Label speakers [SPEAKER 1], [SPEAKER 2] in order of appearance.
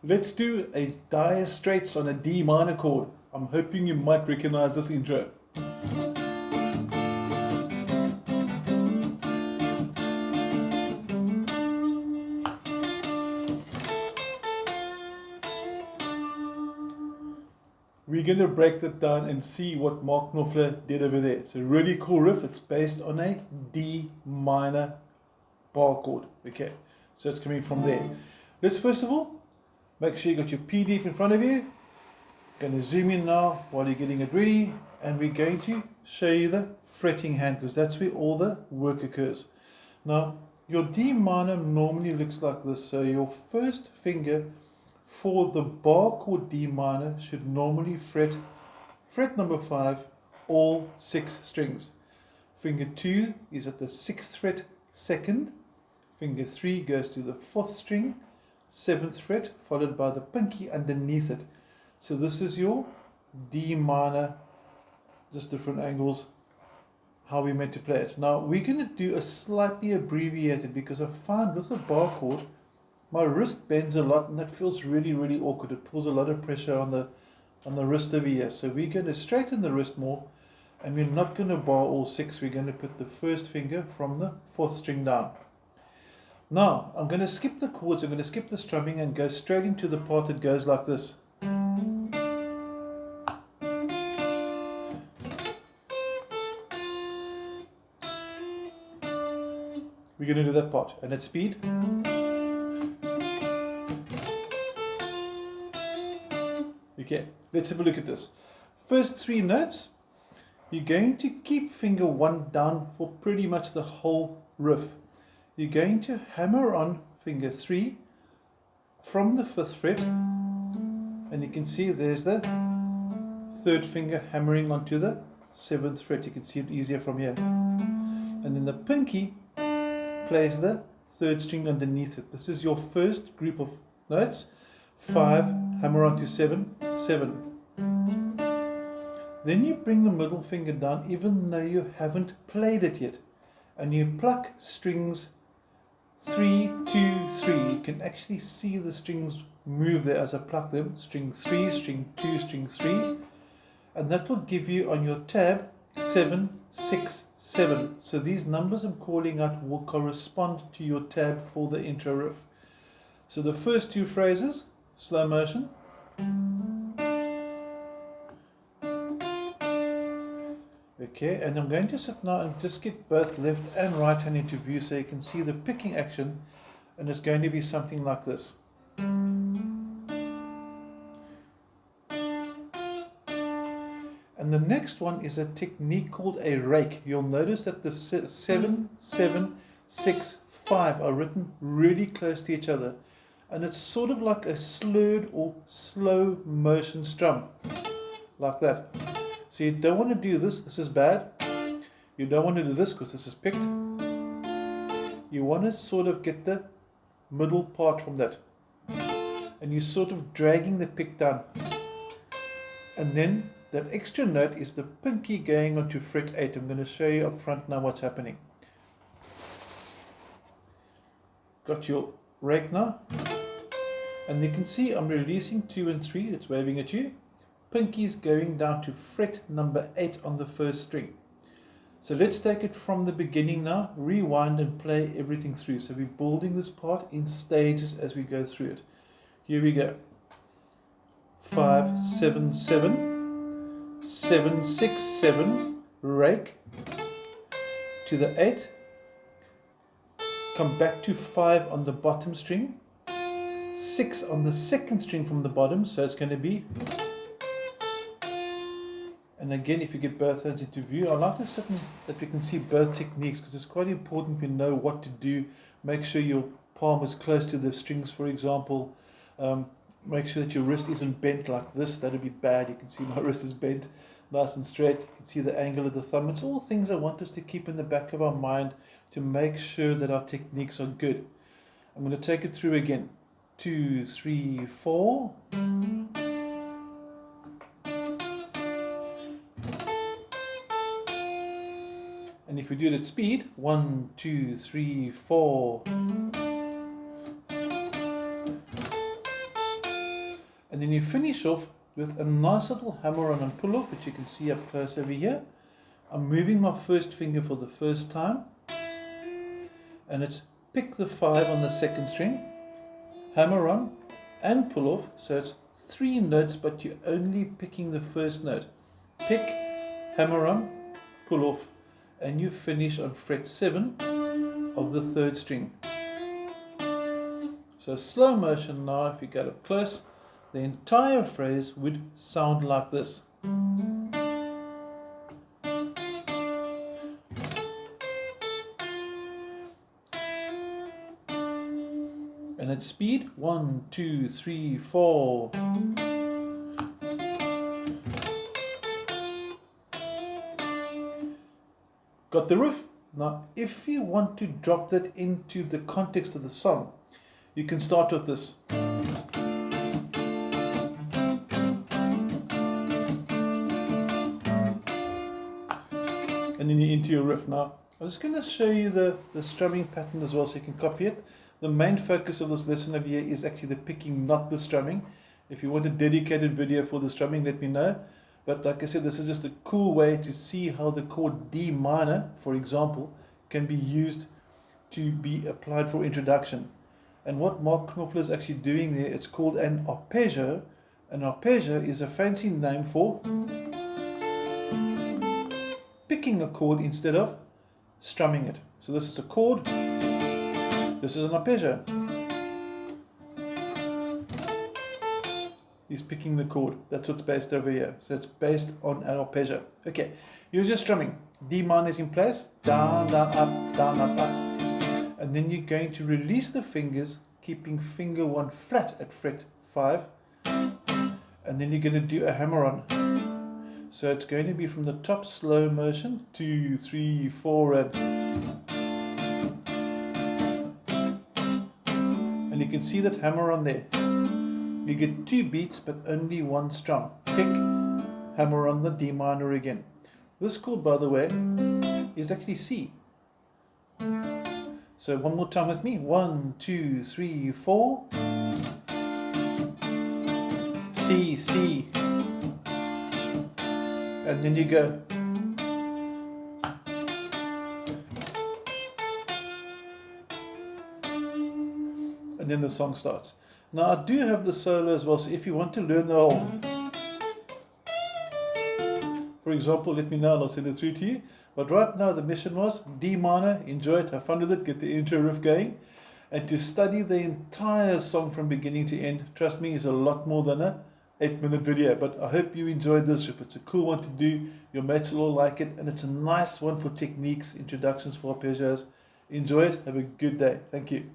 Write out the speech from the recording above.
[SPEAKER 1] Let's do a Dire Straits on a D minor chord. I'm hoping you might recognize this intro. We're going to break that down and see what Mark Knopfler did over there. It's a really cool riff. It's based on a D minor bar chord. Okay, so it's coming from there. Let's first of all make sure you got your PDF in front of you. Going to zoom in now while you're getting it ready, and we're going to show you the fretting hand because that's where all the work occurs. Now, your D minor normally looks like this. So your first finger for the bar chord D minor should normally fret number 5, all 6 strings. Finger 2 is at the 6th fret second. Finger 3 goes to the 4th string, 7th fret, followed by the pinky underneath it. So this is your D minor, just different angles, how we're meant to play it. Now we're going to do a slightly abbreviated because I find with the bar chord, my wrist bends a lot and that feels really, really awkward. It pulls a lot of pressure on the wrist over here. So we're going to straighten the wrist more, and we're not going to bar all 6. We're going to put the first finger from the 4th string down. Now I'm going to skip the chords, I'm going to skip the strumming and go straight into the part that goes like this. We're going to do that part, and at speed. Okay, let's have a look at this. First 3 notes, you're going to keep finger 1 down for pretty much the whole riff. You're going to hammer on finger 3 from the 5th fret, and you can see there's the 3rd finger hammering onto the 7th fret. You can see it easier from here. And then the pinky plays the 3rd string underneath it. This is your first group of notes. 5, hammer onto 7, 7. Then you bring the middle finger down even though you haven't played it yet, and you pluck strings 3, 2, 3. You can actually see the strings move there as I pluck them. String 3, string 2, string 3, and that will give you on your tab 7, 6, 7. So these numbers I'm calling out will correspond to your tab for the intro riff. So the first 2 phrases, slow motion. Okay, and I'm going to sit now and just get both left and right hand into view so you can see the picking action, and it's going to be something like this. And the next one is a technique called a rake. You'll notice that the 7, 7, 6, 5 are written really close to each other, and it's sort of like a slurred or slow motion strum, like that. So you don't want to do this, this is bad. You don't want to do this because this is picked. You want to sort of get the middle part from that. And you're sort of dragging the pick down. And then that extra note is the pinky going onto fret 8. I'm going to show you up front now what's happening. Got your rake now. And you can see I'm releasing 2 and 3, it's waving at you. Pinky's going down to fret number 8 on the 1st string. So let's take it from the beginning now, rewind and play everything through. So we're building this part in stages as we go through it. Here we go. 5, 7, 7, 7, 6, 7, rake to the 8, come back to 5 on the bottom string, 6 on the 2nd string from the bottom, so it's going to be. And again, if you get both hands into view, I like to sit that we can see both techniques because it's quite important we know what to do. Make sure your palm is close to the strings, for example. Make sure that your wrist isn't bent like this. That would be bad. You can see my wrist is bent nice and straight. You can see the angle of the thumb. It's all things I want us to keep in the back of our mind to make sure that our techniques are good. I'm going to take it through again. 2, 3, 4. And if we do it at speed, 1, 2, 3, 4. And then you finish off with a nice little hammer on and pull off, which you can see up close over here. I'm moving my first finger for the first time, and it's pick the 5 on the second string, hammer on and pull off. So it's 3 notes, but you're only picking the first note. Pick, hammer on, pull off, and you finish on fret 7 of the 3rd string. So slow motion now, if you get up close, the entire phrase would sound like this. And at speed, 1, 2, 3, 4. Got the riff? Now, if you want to drop that into the context of the song, you can start with this. And then you're into your riff. Now, I'm just going to show you the strumming pattern as well so you can copy it. The main focus of this lesson over here is actually the picking, not the strumming. If you want a dedicated video for the strumming, let me know. But like I said, this is just a cool way to see how the chord D minor, for example, can be used to be applied for introduction. And what Mark Knopfler is actually doing there, it's called an arpeggio. An arpeggio is a fancy name for picking a chord instead of strumming it. So this is a chord, this is an arpeggio. He's picking the chord. That's what's based over here. So it's based on an arpeggio. Okay, you're just strumming. D minor is in place, down, down, up, down, up, up. And then you're going to release the fingers, keeping finger 1 flat at fret 5. And then you're going to do a hammer on. So it's going to be from the top, slow motion, 2, 3, 4, and you can see that hammer on there. You get 2 beats but only 1 strum. Pick, hammer on the D minor again. This chord, by the way, is actually C. So one more time with me. 1, 2, 3, 4. C, C. And then you go. And then the song starts. Now I do have the solo as well, so if you want to learn the whole, for example, let me know and I'll send it through to you. But right now the mission was D minor, enjoy it, have fun with it, get the intro riff going. And to study the entire song from beginning to end, trust me, is a lot more than a 8-minute video. But I hope you enjoyed this riff. It's a cool one to do, your mates will all like it, and it's a nice one for techniques, introductions for arpeggios. Enjoy it, have a good day. Thank you.